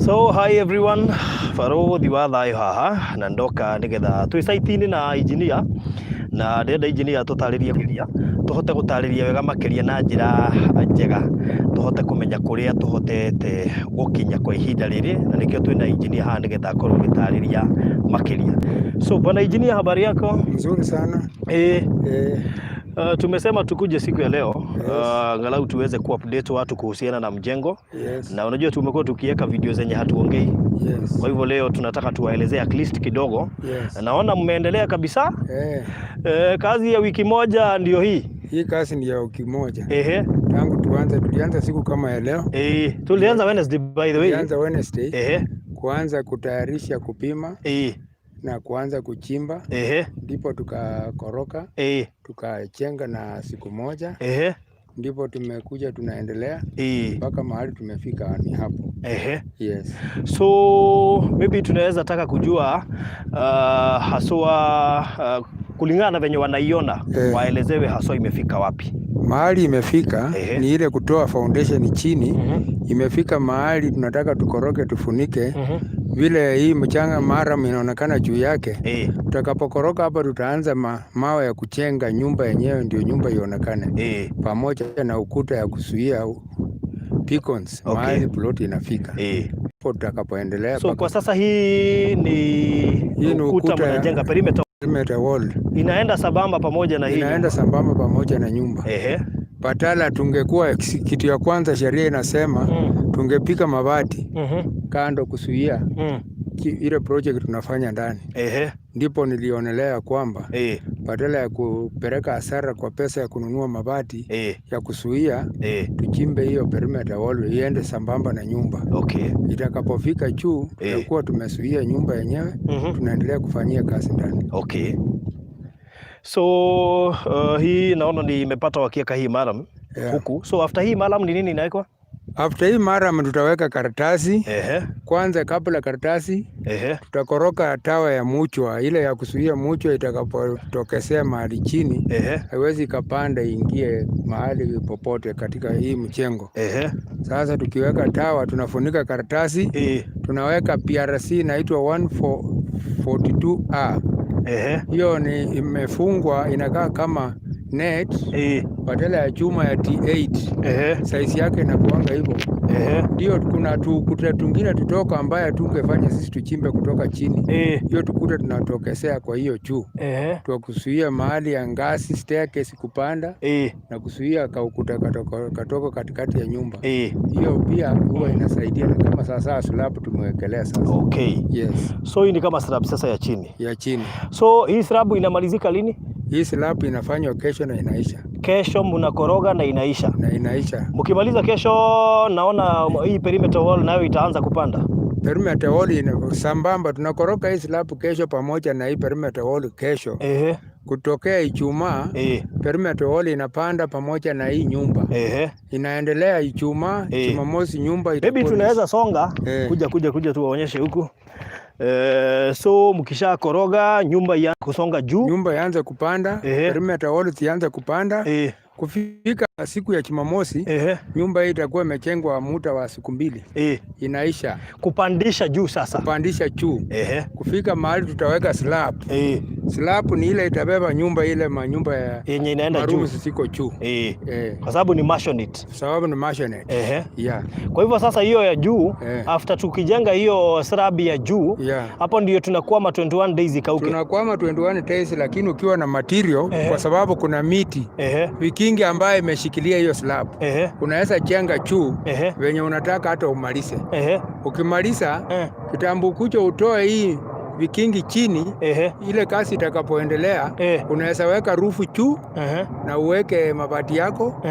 So hi everyone, Faro Diwatha haha na ndoka nigetha twi site-ini na engineer na ndenda engineer tutaririe tuhote gutariria wega makiria na njira njega tuhote kumenya kuria tuhotete gukinya kwa ihinda riri na nikio twina engineer haha nigetha akorwo gitariria makiria. So bwana engineer, habari yako? Nzuri sana. Tumesema tukuje siku ya leo angalau tuweze ku-update watu kuhusiana na mjengo. Na unajua tumekuwa tukiweka video zenye hatuongei. Kwa hivyo leo tunataka tuwaelezee at least kidogo. Naona mmeendelea kabisa. Kazi ya wiki moja ndio hii. Hii kazi ni ya wiki moja. Tangu tulianza siku kama ya leo. Tulianza Wednesday by the way. Tulianza Wednesday. Kuanza kutayarisha kupima. Na kuanza kuchimba. Ndipo tukakoroka. Tukachenga na siku moja. Ndipo tumekuja tunaendelea mpaka mahali tumefika ni hapo. So maybe tunaweza taka kujua haswa kulingana na venye wanaiona waelezewe haswa imefika wapi. Mahali imefika ni ile kutoa foundation chini. Imefika mahali tunataka tukoroke tufunike. Vile hii mchanga mara inaonekana juu yake. Tutakapokoroka hapa tutaanza mawe ya kuchenga nyumba yenyewe, ndio nyumba ionekane. Pamoja na ukuta ya kuzuia beacons mahali plot inafika. Hapo tutakapoendelea. So kwa sasa hii ni ukuta mnajenga perimeter wall. Inaenda sambamba pamoja na hii. Inaenda sambamba pamoja na nyumba. Patala tungekuwa kitu ya kwanza sheria inasema tungepika mabati kando kusuia ile project tunafanya ndani. Ndipo nilionelea kwamba badala ya kupeleka hasara kwa pesa ya kununua mabati ya kusuia, tuchimbe hiyo perimeter wall iende sambamba na nyumba. Itakapofika juu tutakuwa tumesuia nyumba yenyewe, tunaendelea kufanyia kazi ndani. So hii naona nimepata wakieka hii maram huku. So after hii maram ni nini inawekwa? After hii maram tutaweka karatasi. Kwanza kabla karatasi tutakoroka tawa ya muchwa, ile ya kusuia muchwa itakapotokesea mahali chini haiwezi kapanda ingie mahali popote katika hii mchengo. Sasa tukiweka tawa tunafunika karatasi. Tunaweka PRC inaitwa 142A. Hiyo ni imefungwa, inakaa kama net badala ya chuma ya T8. Size yake inakuanga hivyo. Ndio kuna tukuta tungine tutoka ambaye tungefanya sisi tuchimbe kutoka chini. Hiyo tukuta tunatokesea kwa hiyo juu. Tukusuia mahali ya ngazi staircase kupanda na kusuia kaukuta katoko katikati ya nyumba. Hiyo pia huwa inasaidia, kama sasa slab tumewekelea sasa. So hii ni kama slab sasa ya chini. Ya chini. So hii slab inamalizika lini? Hii slab inafanywa kesho na inaisha. Kesho mnakoroga na inaisha. Na inaisha. Mkimaliza kesho naona hii perimeter wall nayo itaanza kupanda. Perimeter wall ina sambamba, tunakoroka hii slab kesho pamoja na hii perimeter wall kesho. Kutokea Ijumaa perimeter wall inapanda pamoja na hii nyumba. Inaendelea Ijumaa, Jumamosi nyumba itakuwa. Maybe tunaweza songa kuja tuwaonyeshe huku. So mkisha koroga nyumba ya kusonga juu, nyumba yaanza kupanda, perimeter wall ianza kupanda. Kufika siku ya Jumamosi nyumba hii itakuwa imechengwa muda wa siku 2. Inaisha kupandisha juu sasa. Kupandisha juu. Kufika mahali tutaweka slab. Slab ni ile itabeba nyumba ile manyumba ya yenye inaenda juu siko juu. Kwa sababu ni masonite. Sababu ni masonite. Kwa hivyo sasa hiyo ya juu after tukijenga hiyo slab ya juu hapo ndio tunakwama 21 days ikauke. Tunakwama 21 days, lakini ukiwa na material kwa sababu kuna miti vikingi ambaye imeshikilia hiyo slab. Unaweza jenga juu venye unataka hata umalize. Ukimaliza kitambo kucho utoe hii vikingi chini. Ile kasi itakapoendelea unaweza weka rufu juu na uweke mabati yako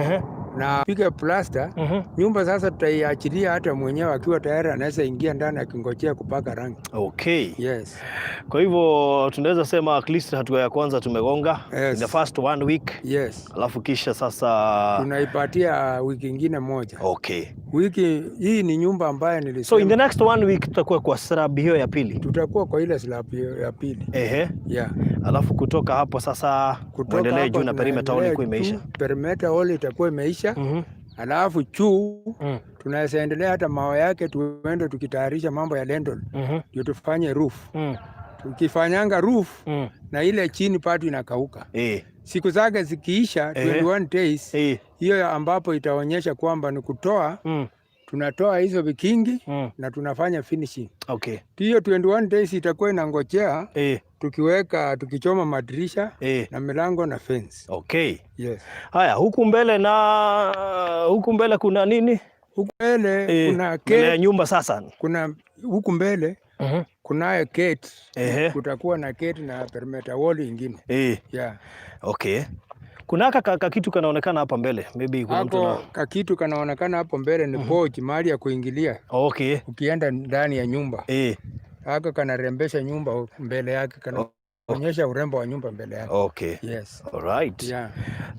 na piga plaster. Nyumba sasa tutaiachilia hata mwenyewe akiwa tayari anaweza ingia ndani akingojea kupaka rangi. Kwa hivyo tunaweza sema at least hatua ya kwanza tumegonga in the first 1 week. Alafu kisha sasa tunaipatia wiki nyingine moja. Wiki hii ni nyumba ambayo nilisema. So in the next 1 week tutakuwa kwa slab hiyo ya pili. Tutakuwa kwa ile slab ya pili. Alafu kutoka hapo sasa kuendelee juu na perimeter wall itakuwa imeisha. Perimeter wall itakuwa imeisha. Alafu tunaweza endelea hata mawe yake tuende tukitayarisha mambo ya lentil ndio tufanye roof. Tukifanyanga roof na ile chini patu inakauka. Siku zake zikiisha 21 days hiyo ambapo itaonyesha kwamba ni kutoa tunatoa hizo vikingi na tunafanya finishing. Okay. Hiyo 21 days itakuwa inangojea tukichoma madirisha na milango na fence. Okay. Yes. Haya, huku mbele kuna nini? Huku mbele kuna gate. Mbele ya nyumba sasa. Kuna huku mbele kunayo gate. Kutakuwa na gate na perimeter wall ingine. Yeah. Okay. Kuna kitu kanaonekana hapa mbele. Maybe kuna mtu kitu kanaonekana hapo mbele ni porch, mahali ya kuingilia. Okay. Ukienda ndani ya nyumba. Haka kanarembesha nyumba mbele yake, kanaonyesha urembo wa nyumba mbele yake. Okay. Yes. All right. Yeah.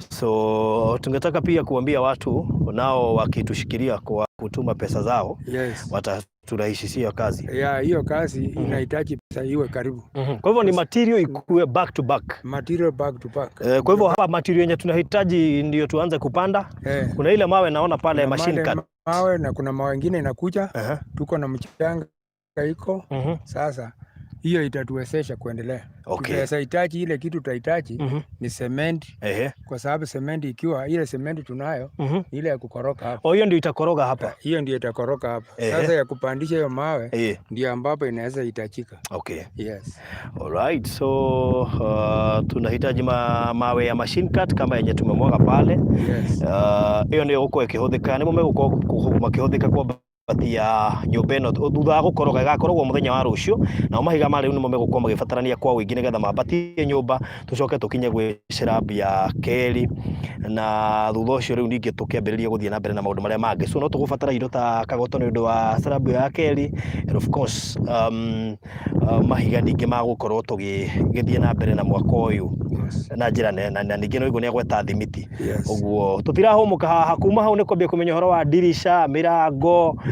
So tungetaka pia kuambia watu nao wakitushikilia kwa kutuma pesa zao, wataturahisishia kazi. Yeah, hiyo kazi inahitaji pesa iwe karibu. Kwa hivyo ni material ikuwe back to back. Material back to back. Kwa hivyo hapa material yenye tunahitaji ndio tuanze kupanda. Kuna ile mawe naona pale machine cut. Mawe na kuna mawe mengine inakuja. Tuko na mchanga iko. Sasa hiyo itatuwezesha kuendelea. Tutahitaji ile kitu tutahitaji ni cement. Kwa sababu cement ikiwa ile cement tunayo ile ya kukoroga hapa. Hiyo ndio itakoroga hapa. Hiyo ndio itakoroga hapa. Sasa ya kupandisha hiyo mawe ndio ambapo inaweza hitajika. Okay. Yes. All right. So tunahitaji mawe ya machine cut kama yenye tumemwaga pale. Yes. Hiyo ndio uko ikihudhika. Ni makihudhika kwa ya nyobeno thutha gukoroga gakoragwo muthenya wa rucio na mahiga mari ni mo megukoma gifatarania kwa wingi nigetha mabatie nyumba tucoke tukinye gwe slab ya keri na thutha ucio riu ningi tukiambiriria guthie na mbere na maundu maria mangi so no tugubatara indo ta kagoto ni undu wa slab ya keri and of course mahiga ningi magukorwo tugithie na mbere na mwaka uyu na njira na ningi no igo ni agweta thimiti uguo tutirahumuka haha kuma hau ni kwambia kumenya horo wa dirisha mirango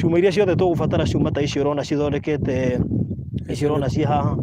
cuma iria ciothe tugubatara cuma ta icio urona cithondekete icio urona ci haha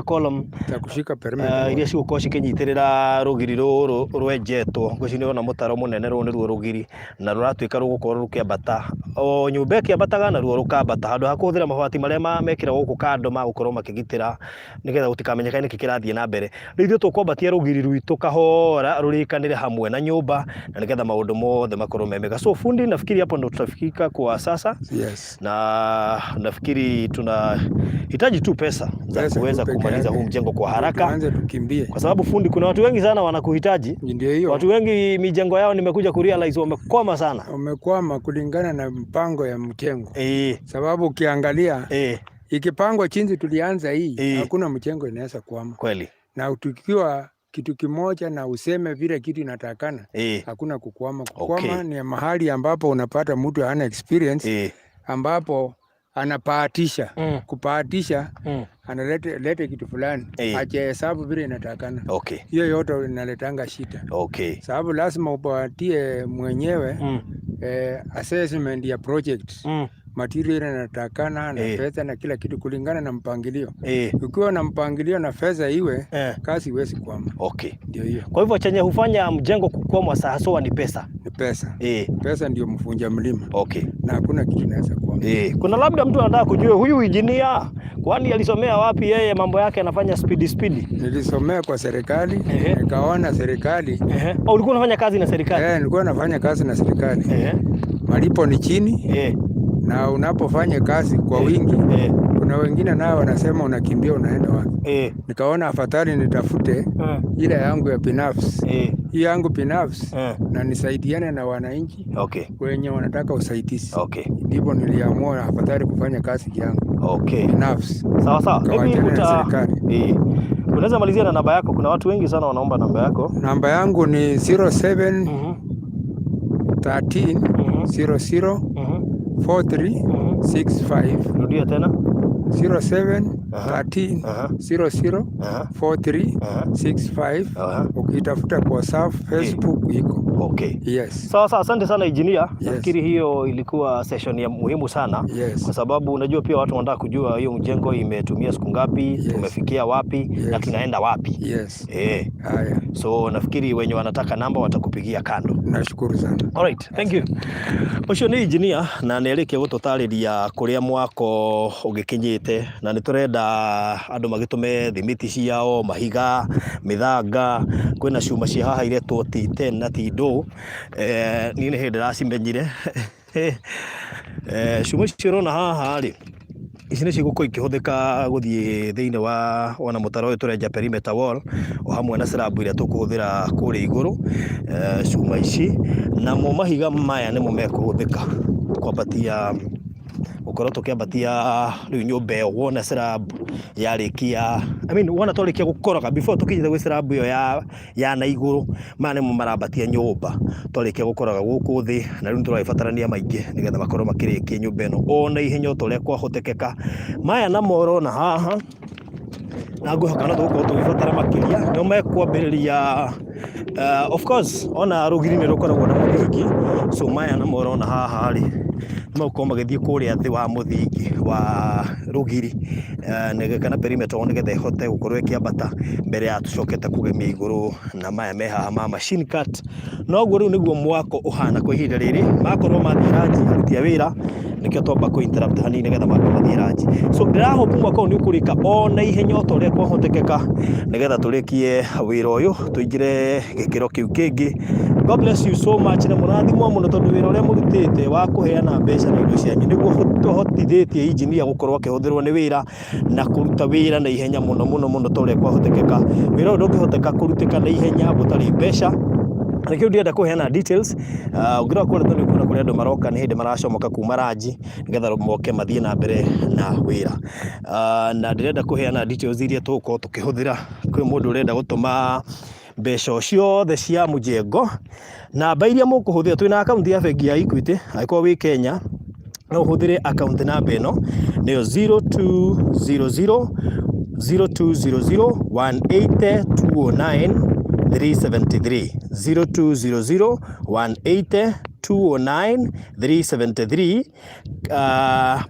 column ta kushika perimeter iria cigukorwo cikinyitirira rugiri ruru rwenjetwo ngwici ni ona mutaro munene ru ni ruo rugiri na ruratuika rugukorwo rukiambata o nyumba ikiambataga na ruo rukambata handu ha kuhuthira mabati maria mekira guku kando magukorwo makigitira nigetha gutikamenyeka niki kirathie na mbere riu tukwambatia rugiri rwitu kahora rurikanire hamwe na nyumba na nigetha maundu mothe makorwo memega so fundi nafikiri hapo ndo tutafika kwa sasa. Yes. Na nafikiri tunahitaji tu pesa za kuweza kumaliza huu mjengo kwa haraka. Tuanze tukimbie. Kwa sababu fundi kuna watu wengi sana wanakuhitaji. Ndio hiyo. Watu wengi mijengo yao nimekuja kurealize wamekwama sana. Wamekwama kulingana na mpango ya mjengo. Sababu ukiangalia ikipangwa chinzi tulianza hii hakuna mjengo inaweza kwama. Kweli. Na tukiwa kitu kimoja na useme vile kitu inatakana hakuna kukwama. Kukwama ni mahali ambapo unapata mtu hana experience ambapo anapahatisha kupahatisha analete kitu fulani ajehesabu vile inatakana. Hiyo yote inaletanga shida. Sababu lazima upatie mwenyewe assessment ya project material inatakana na pesa na kila kitu kulingana na mpangilio. Ukiwa na mpangilio na fedha iwe kazi iwezi kwama. Ndio hiyo. Kwa hivyo chenye hufanya mjengo kukwama haswa ni pesa. Ni pesa. Pesa ndio mfunja mlima. Na hakuna kitu inaweza kwama. Kuna labda mtu anataka kujua huyu engineer kwani alisomea wapi yeye mambo yake anafanya speed? Nilisomea kwa serikali, nikaona serikali. Ulikuwa unafanya kazi na serikali? Nilikuwa nafanya kazi na serikali. Malipo ni chini. Na unapofanya kazi kwa wingi kuna wengine nao wanasema unakimbia unaenda wapi. Nikaona afadhali nitafute ile yangu ya binafsi. Hii yangu binafsi na nisaidiane na wananchi wenye wanataka usaidizi. Ndipo niliamua afadhali kufanya kazi yangu binafsi. Sawa. Unaweza malizia na namba yako, kuna watu wengi sana wanaomba namba yako. Namba yangu ni 07 13 00 4365. Rudia tena. 07 13 00 4365. Ukitafuta kwa Facebook iko. Okay. Yes. Sawa, asante sana engineer. Nafikiri hiyo ilikuwa session ya muhimu sana. Kwa sababu unajua pia watu wanataka kujua hiyo mjengo imetumia siku ngapi, tumefikia wapi na tunaenda wapi. Haya. So nafikiri wenye wanataka namba watakupigia kando. Nashukuru sana. Alright, thank you. Ucio ni engineer na nereke gututariria kuria mwako ugikinyite na niturenda andu magitume thimiti ciao, mahiga, mithanga, kwina cuma cia haha iretwo T10 na T2. Ni hindi ndiracimenyire. Cuma icio na haha ri ici nĩ cigũkorwo ikĩhũthĩka gũthiĩ thĩinĩ wa ona mũtaro ũyũ tũrenja perimeter wall o hamwe na slab iria tũkũhũthĩra kũrĩa igũrũ. Cuma ici namo mahiga maya nĩmo mekũhũthĩka kwambatia gũkorwo tũkĩambatia rĩu nyũmba ĩyo wona slab yarĩkia, wona twarĩkia gũkoroga before tũkinyite gwĩ slab ĩyo ya na igũrũ, maya nĩmo marambatia nyũmba twarĩkia gũkoroga gũkũ thĩ, na rĩu nĩtũrabatarania maingĩ nĩgetha makorwo makĩrĩkia nyũmba ĩno o na ihenya o ta ũrĩa kwahotekeka. Maya namo ũrona haha na ngwĩhoka no tũgũkorwo tũgĩbatara makĩria, nĩo mekwambĩrĩria of course ona rũgiri nĩ rũkoragwo na mũthingi, so maya namo ũrona haha rĩ nĩmagũkorwo magĩthiĩ kũrĩa thĩ wa mũthingi wa rũgiri kana perimeter nĩgetha ĩhote gũkorwo ĩkĩambata mbere ya tũcokete kũgemia igũrũ na maya me haha ma machine cut. Noguo rĩu nĩguo mwako ũhana kwa ihinda rĩrĩ, makorwo mathiĩ rangi aruti a wĩra nĩkĩo twamba kũ interrupt hanini nĩgetha mathiĩ rangi. So ndĩrahope mwako ũyũ nĩ ũkũrĩka o na ihenya o ta ũrĩa kwahotekeka nĩgetha tũrĩkie wĩra ũyũ tũingĩre gĩkĩro kĩu kĩngĩ. God bless you so much na mũrathimwo mũno tondũ wĩra ũrĩa mũrutĩte wa kũheana mbeca na indo cianyu nĩguo tũhotithĩtie engineer gũkorwo akĩhũthĩrwo nĩ wĩra na kũruta wĩra na ihenya mũno ta ũrĩa kwahotekeka. Wĩra ũyũ ndũngĩhoteka kũrutĩka na ihenya gũtarĩ mbeca. Nĩkĩo ndĩrenda kũheana details. Ũngĩrora kũrĩa tondũ kuona kũrĩa andũ maroka nĩ hĩndĩ maracomoka kuma ranji nĩgetha moke mathiĩ na mbere na wĩra. Na ndĩrenda kũheana details iria tũgũkorwo tũkĩhũthĩra kwĩ mũndũ ũrenda gũtũma mbeca ciothe cia mũjengo. Namba iria mũkũhũthĩra, twĩna akaunti ya bengi ya Equity angĩkorwo wĩ Kenya, no ũhũthĩre akaunti namba ĩno nĩyo 0200 0200 180 209 373 0200 180 209 373.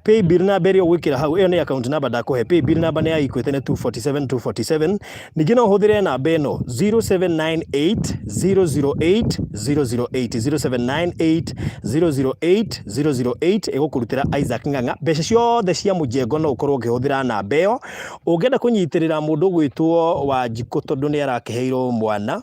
Paybill number ĩyo gwĩkĩra hau, ĩyo nĩ account number ndakũhe. Paybill number nĩ ya Equity nĩ 247 ningĩ no ũhũthĩre namba ĩno 0798 008 008 0798 008 008 ĩgũkũrutĩra Isaac Ng'ang'a. Mbeca ciothe cia mũjengo no ũkorwo ũkĩhũthĩra namba ĩyo. Ũngĩenda kũnyitĩrĩra mũndũ gwĩtwo Wanjikũ tondũ nĩ arakĩheirwo mwana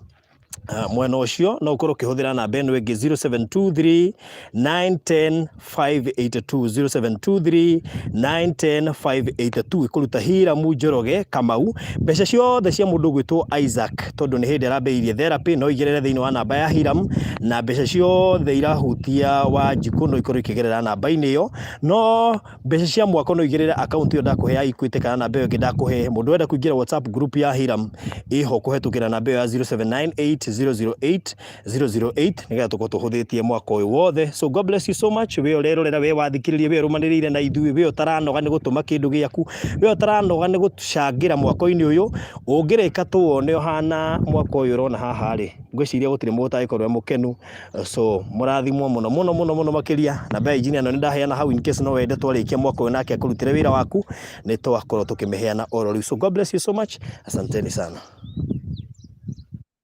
mwena ũcio, no ũkorwo ũkĩhũthĩra namba ĩno ĩngĩ 0723 910 582 0723 910 582 ĩkũruta Hiramu Njoroge Kamau. Mbeca ciothe cia mũndũ gwĩtwo Isaac tondũ nĩ hĩndĩ arambĩrĩirie therapy no igĩrĩre thĩinĩ wa namba ya Hiramu, na mbeca ciothe irahutia Wanjikũ no ikorwo ikĩgerera namba-inĩ ĩyo. No mbeca cia mwako no igĩrĩre akaunti ĩyo ndakũhe ya Equity kana namba ĩyo ĩngĩ ndakũhe. Mũndũ wenda kũingĩra WhatsApp group ya Hiramu ĩho kũhetũkĩra namba ĩyo ya 0798 008 008 nĩgetha tũkorwo tũhũthĩtie mwaka ũyũ wothe. So God bless you so much. We ũrerorera, we wathikĩrĩria, we ũrũmanĩrĩire na ithuĩ, we ũtaranoga nĩ gũtũma kĩndũ gĩaku, we ũtaranoga nĩ gũcangĩra mwaka-inĩ ũyũ. Ũngĩrĩka tũwone ũhana mwaka ũyũ ũrona haha rĩ, ngwĩciria gũtirĩ mũndũ ũtangĩkorwo e mũkenu. So mũrathimwo mũno makĩria. Namba ya engineer no nĩ ndaheana hau in case no wende twarĩkia mwaka ũyũ nake akũrutĩre wĩra waku, nĩ twakorwo tũkĩmĩheana oro rĩu. So God bless you so much. Asanteni sana.